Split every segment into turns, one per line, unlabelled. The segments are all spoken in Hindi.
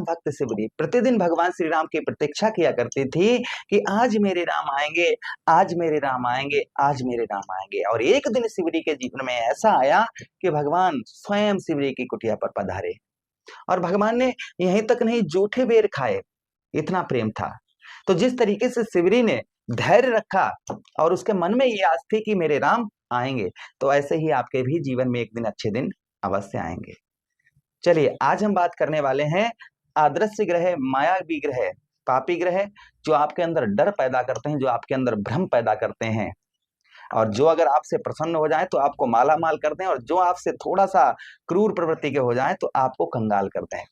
भक्त शिवरी प्रतिदिन भगवान श्री राम की प्रतीक्षा किया करती थी कि आज मेरे राम आएंगे, आज मेरे राम आएंगे, आज मेरे राम आएंगे। और एक दिन शिवरी के जीवन में ऐसा आया कि भगवान स्वयं शिवरी की कुटिया पर पधारे और भगवान ने यहीं तक नहीं जूठे बेर खाए, इतना प्रेम था। तो जिस तरीके से शिवरी ने धैर्य रखा और उसके मन में ये आस थी कि मेरे राम आएंगे, तो ऐसे ही आपके भी जीवन में एक दिन अच्छे दिन अवश्य आएंगे। चलिए आज हम बात करने वाले हैं आदृश्य ग्रह, मायावी ग्रह, पापी ग्रह, जो आपके अंदर डर पैदा करते हैं, जो आपके अंदर भ्रम पैदा करते हैं, और जो अगर आपसे प्रसन्न हो जाए तो आपको माला माल करते हैं, और जो आपसे थोड़ा सा क्रूर प्रवृत्ति के हो जाए तो आपको कंगाल करते हैं।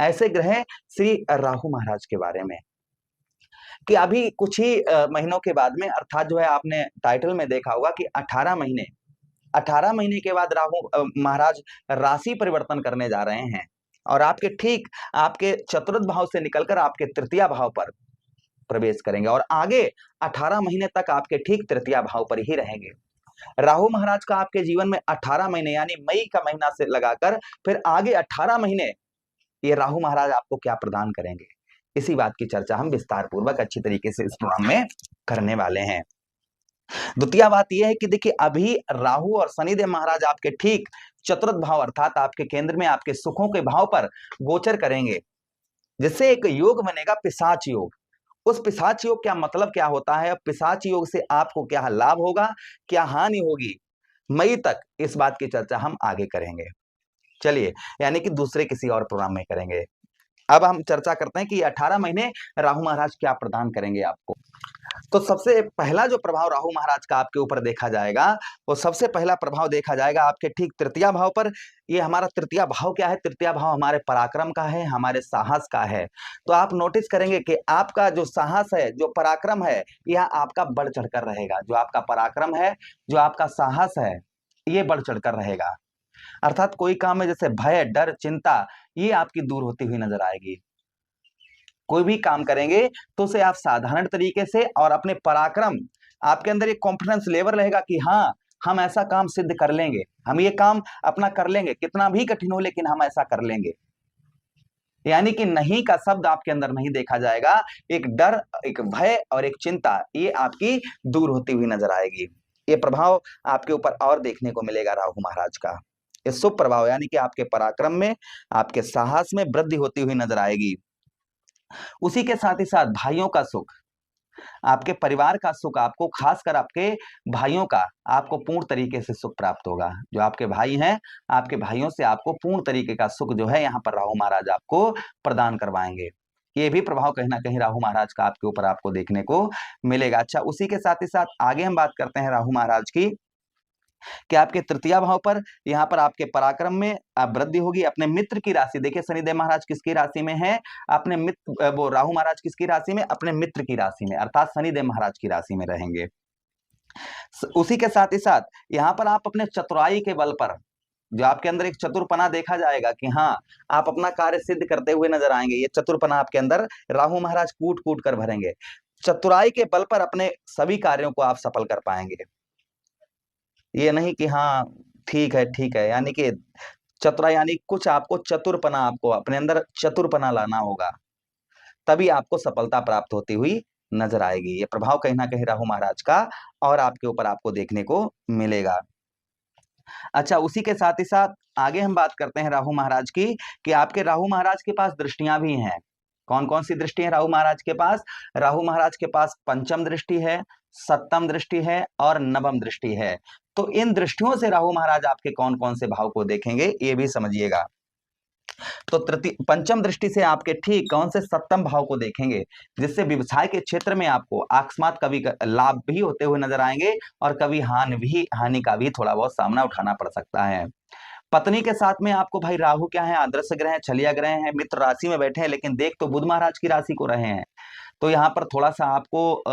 ऐसे ग्रह श्री राहु महाराज के बारे में कि अभी कुछ ही महीनों के बाद में, अर्थात जो है आपने टाइटल में देखा होगा कि 18 महीने के बाद राहु महाराज राशि परिवर्तन करने जा रहे हैं और आपके ठीक आपके चतुर्थ भाव से निकलकर आपके तृतीय भाव पर प्रवेश करेंगे और आगे 18 महीने तक आपके ठीक तृतीय भाव पर ही रहेंगे। राहु महाराज का आपके जीवन में 18 महीने यानी मई का महीना से लगाकर फिर आगे 18 महीने ये राहु महाराज आपको क्या प्रदान करेंगे, इसी बात की चर्चा हम विस्तार पूर्वक अच्छी तरीके से इस प्रोग्राम में करने वाले हैं। द्वितीय बात यह है कि देखिए अभी राहु और शनिदेव महाराज आपके ठीक चतुर्थ भाव अर्थात आपके केंद्र में आपके सुखों के भाव पर गोचर करेंगे, जिससे एक योग बनेगा पिशाच योग। उस पिशाच योग क्या मतलब क्या होता है, पिशाच योग से आपको क्या लाभ होगा, क्या हानि होगी, मई तक इस बात की चर्चा हम आगे करेंगे। चलिए यानी कि दूसरे किसी और प्रोग्राम में करेंगे। अब हम चर्चा करते हैं कि 18 महीने राहु महाराज क्या प्रदान करेंगे आपको। तो सबसे पहला जो प्रभाव राहु महाराज का आपके ऊपर देखा जाएगा, वो सबसे पहला प्रभाव देखा जाएगा आपके ठीक तृतीय भाव पर। ये हमारा तृतीय भाव क्या है, तृतीय भाव हमारे पराक्रम का है, हमारे साहस का है। तो आप नोटिस करेंगे कि आपका जो साहस है, जो पराक्रम है, यह आपका बढ़ चढ़कर रहेगा। जो आपका पराक्रम है, जो आपका साहस है, ये बढ़ चढ़कर रहेगा। अर्थात कोई काम में जैसे भय, डर, चिंता, ये आपकी दूर होती हुई नजर आएगी। कोई भी काम करेंगे तो उसे आप साधारण तरीके से और अपने पराक्रम, आपके अंदर एक कॉन्फिडेंस लेवल रहेगा कि हाँ हम ऐसा काम सिद्ध कर लेंगे, हम ये काम अपना कर लेंगे, कितना भी कठिन हो लेकिन हम ऐसा कर लेंगे। यानी कि नहीं का शब्द आपके अंदर नहीं देखा जाएगा। एक डर, एक भय और एक चिंता, ये आपकी दूर होती हुई नजर आएगी। ये प्रभाव आपके ऊपर और देखने को मिलेगा राहु महाराज का। ये शुभ प्रभाव यानी कि आपके पराक्रम में, आपके साहस में वृद्धि होती हुई नजर आएगी। उसी के साथ ही साथ भाइयों का सुख, आपके परिवार का सुख, आपको खासकर आपके भाइयों का आपको पूर्ण तरीके से सुख प्राप्त होगा। जो आपके भाई हैं, आपके भाइयों से आपको पूर्ण तरीके का सुख जो है यहाँ पर राहु महाराज आपको प्रदान करवाएंगे। ये भी प्रभाव कहीं ना कहीं राहु महाराज का आपके ऊपर आपको देखने को मिलेगा। अच्छा, उसी के साथ ही साथ आगे हम बात करते हैं राहु महाराज की कि आपके तृतीय भाव पर यहाँ पर आपके पराक्रम में वृद्धि होगी। अपने मित्र की राशि, देखिए शनिदेव महाराज किसकी राशि में है, अपने मित्र, वो राहु महाराज किसकी राशि में, अपने मित्र की राशि में, अर्थात शनिदेव महाराज की राशि में रहेंगे। उसी के साथ ही साथ यहाँ पर आप अपने चतुराई के बल पर, जो आपके अंदर एक चतुरपना देखा जाएगा कि हाँ आप अपना कार्य सिद्ध करते हुए नजर आएंगे। ये चतुरपना आपके अंदर राहु महाराज कूट कूट कर भरेंगे। चतुराई के बल पर अपने सभी कार्यों को आप सफल कर पाएंगे। ये नहीं कि हाँ ठीक है, यानी कि चतुरा यानी कुछ आपको चतुरपना, आपको अपने अंदर चतुरपना लाना होगा, तभी आपको सफलता प्राप्त होती हुई नजर आएगी। ये प्रभाव कहीं ना कहीं राहु महाराज का और आपके ऊपर आपको देखने को मिलेगा। अच्छा, उसी के साथ ही साथ आगे हम बात करते हैं राहु महाराज की कि आपके राहु महाराज के पास दृष्टियां भी हैं। कौन कौन सी दृष्टि है राहु महाराज के पास? राहु महाराज के पास पंचम दृष्टि है, सप्तम दृष्टि है और नवम दृष्टि है। तो इन दृष्टियों से राहु महाराज आपके कौन कौन से भाव को देखेंगे ये भी समझिएगा। तो पंचम दृष्टि से आपके ठीक कौन से सप्तम भाव को देखेंगे, जिससे व्यवसाय के क्षेत्र में आपको अकस्मात कभी लाभ भी होते हुए नजर आएंगे और कभी हानि का भी थोड़ा बहुत सामना उठाना पड़ सकता है। पत्नी के साथ में आपको भाई राहु क्या है, आदर्श ग्रह है, छलिया ग्रह है, मित्र राशि में बैठे हैं, लेकिन देख तो बुध महाराज की राशि को रहे हैं। तो यहाँ पर थोड़ा सा आपको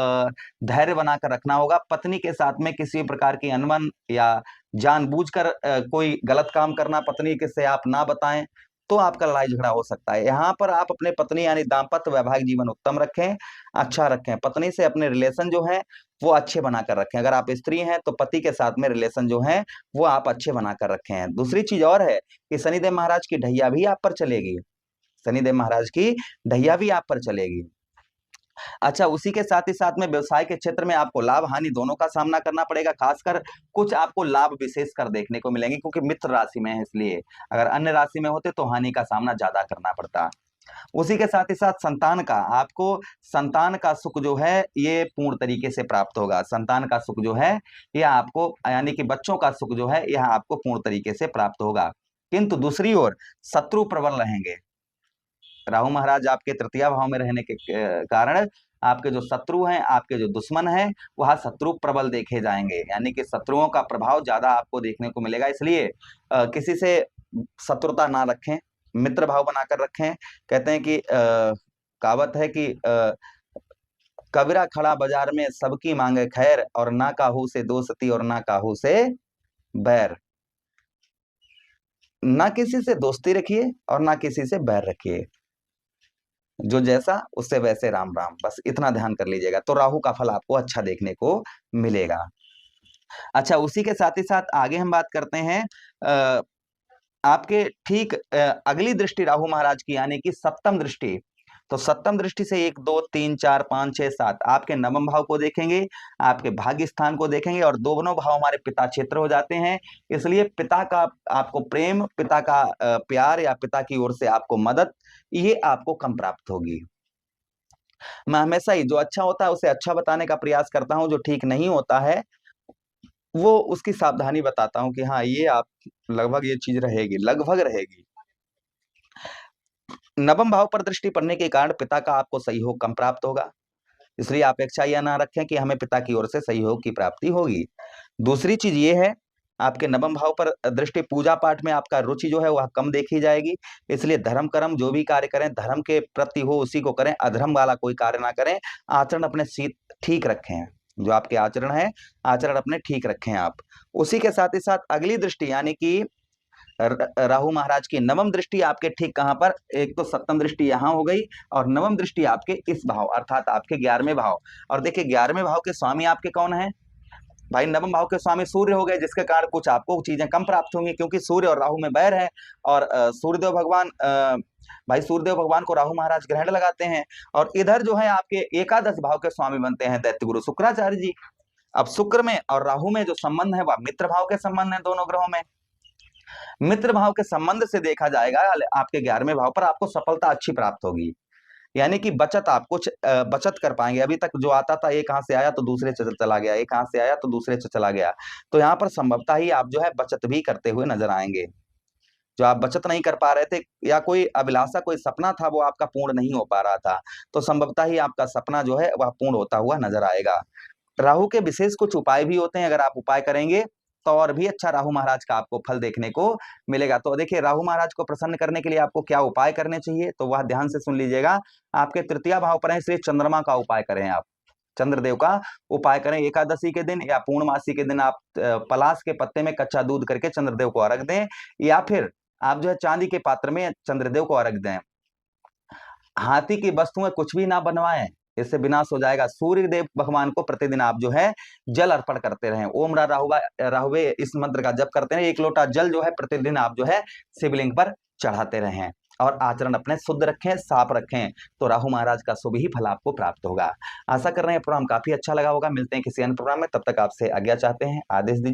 धैर्य बनाकर रखना होगा। पत्नी के साथ में किसी प्रकार की अनबन या जानबूझकर कोई गलत काम करना पत्नी के से आप ना बताएं, तो आपका लड़ाई झगड़ा हो सकता है। यहाँ पर आप अपने पत्नी यानी दाम्पत्य वैवाहिक जीवन उत्तम रखें, अच्छा रखें। पत्नी से अपने रिलेशन जो है वो अच्छे बनाकर रखें। अगर आप स्त्री हैं तो पति के साथ में रिलेशन जो है वो आप अच्छे बनाकर रखें। दूसरी चीज और है कि शनिदेव महाराज की ढैया भी आप पर चलेगी। शनिदेव महाराज की ढैया भी आप पर चलेगी। अच्छा, उसी के साथ ही साथ में व्यवसाय के क्षेत्र में आपको लाभ हानि दोनों का सामना करना पड़ेगा। खासकर कुछ आपको लाभ विशेष कर देखने को मिलेंगे, क्योंकि मित्र राशि में है, इसलिए अगर अन्य राशि में होते तो हानि का सामना ज्यादा करना पड़ता। उसी के साथ ही साथ संतान का, आपको संतान का सुख जो है ये पूर्ण तरीके से प्राप्त होगा। संतान का सुख जो है यह आपको, यानी कि बच्चों का सुख जो है यह आपको पूर्ण तरीके से प्राप्त होगा। किंतु दूसरी ओर शत्रु प्रबल रहेंगे। राहु महाराज आपके तृतीय भाव में रहने के कारण आपके जो शत्रु हैं, आपके जो दुश्मन हैं, वह शत्रु प्रबल देखे जाएंगे, यानी कि शत्रुओं का प्रभाव ज्यादा आपको देखने को मिलेगा। इसलिए किसी से शत्रुता ना रखें, मित्र भाव बनाकर रखें। कहते हैं कि कहावत है कि कबीरा खड़ा बाजार में सबकी मांगे खैर, और ना काहू से दोस्ती और ना काहू से बैर। ना किसी से दोस्ती रखिए और ना किसी से बैर रखिए, जो जैसा उससे वैसे राम राम, बस इतना ध्यान कर लीजिएगा, तो राहु का फल आपको अच्छा देखने को मिलेगा। अच्छा, उसी के साथ ही साथ आगे हम बात करते हैं आपके ठीक अगली दृष्टि राहु महाराज की, यानी कि सप्तम दृष्टि। तो सप्तम दृष्टि से 1 2 3 4 5 6 7 आपके नवम भाव को देखेंगे, आपके भाग्य स्थान को देखेंगे, और दोनों भाव हमारे पिता क्षेत्र हो जाते हैं। इसलिए पिता का आपको प्रेम, पिता का प्यार या पिता की ओर से आपको मदद, ये आपको कम प्राप्त होगी। मैं हमेशा ही जो अच्छा होता है उसे अच्छा बताने का प्रयास करता हूं, जो ठीक नहीं होता है वो उसकी सावधानी बताता हूं कि हाँ ये आप लगभग ये चीज रहेगी, लगभग रहेगी। नवम भाव पर दृष्टि पड़ने के कारण पिता का आपको सहयोग कम प्राप्त होगा, इसलिए अपेक्षा यह ना रखें कि हमें पिता की ओर से सहयोग की प्राप्ति होगी। दूसरी चीज ये है, आपके नवम भाव पर दृष्टि, पूजा पाठ में आपका रुचि जो है वह कम देखी जाएगी। इसलिए धर्म कर्म जो भी कार्य करें धर्म के प्रति हो उसी को करें, अधर्म वाला कोई कार्य ना करें। आचरण अपने ठीक रखें, जो आपके आचरण है आचरण अपने ठीक रखें आप। उसी के साथ ही साथ अगली दृष्टि, यानी कि राहु महाराज की नवम दृष्टि आपके ठीक कहां पर, एक तो सप्तम दृष्टि यहां हो गई, और नवम दृष्टि आपके इस भाव अर्थात आपके 11वें भाव। और देखिए 11वें भाव के स्वामी आपके कौन है भाई? नवम भाव के स्वामी सूर्य हो गए, जिसके कारण कुछ आपको चीजें कम प्राप्त होंगी, क्योंकि सूर्य और राहु में बैर है। और सूर्यदेव भगवान भाई सूर्यदेव भगवान को राहु महाराज ग्रहण लगाते हैं, और इधर जो है आपके एकादश भाव के स्वामी बनते हैं दैत्य गुरु शुक्राचार्य जी। अब शुक्र में और राहु में जो संबंध है वह मित्र भाव के संबंध है, दोनों ग्रहों में मित्र भाव के संबंध से देखा जाएगा आपके 11वें भाव पर आपको सफलता अच्छी प्राप्त होगी, यानी कि बचत, आप कुछ बचत कर पाएंगे। अभी तक जो आता था एक कहां से आया तो दूसरे से चला गया, एक कहां से आया तो दूसरे से चला गया, तो यहाँ पर संभवतः ही आप जो है बचत भी करते हुए नजर आएंगे। जो आप बचत नहीं कर पा रहे थे या कोई अभिलाषा कोई सपना था वो आपका पूर्ण नहीं हो पा रहा था, तो संभवतः ही आपका सपना जो है वह पूर्ण होता हुआ नजर आएगा। राहु के विशेष कुछ उपाय भी होते हैं, अगर आप उपाय करेंगे तो और भी अच्छा राहु महाराज का आपको फल देखने को मिलेगा। तो देखिए राहु महाराज को प्रसन्न करने के लिए आपको क्या उपाय करने चाहिए, तो वह ध्यान से सुन लीजिएगा। आपके तृतीय भाव पर है, इसलिए चंद्रमा का उपाय करें, आप चंद्रदेव का उपाय करें। एकादशी के दिन या पूर्णमासी के दिन आप पलाश के पत्ते में कच्चा दूध करके चंद्रदेव को अर्घ दें, या फिर आप जो है चांदी के पात्र में चंद्रदेव को अर्घ दें। हाथी की वस्तुएं कुछ भी ना बनवाएं, इससे विनाश हो जाएगा। सूर्य देव भगवान को प्रतिदिन आप जो है जल अर्पण करते रहें, ओम राहुवे इस मंत्र का जप करते रहें। 1 लोटा जल जो है प्रतिदिन आप जो है शिवलिंग पर चढ़ाते रहें, और आचरण अपने शुद्ध रखें, साफ रखें, तो राहु महाराज का शुभ ही फल आपको प्राप्त होगा। आशा कर रहे हैं प्रोग्राम काफी अच्छा लगा होगा। मिलते हैं किसी अन्य प्रोग्राम में, तब तक आपसे आज्ञा चाहते हैं, आदेश दीजिए।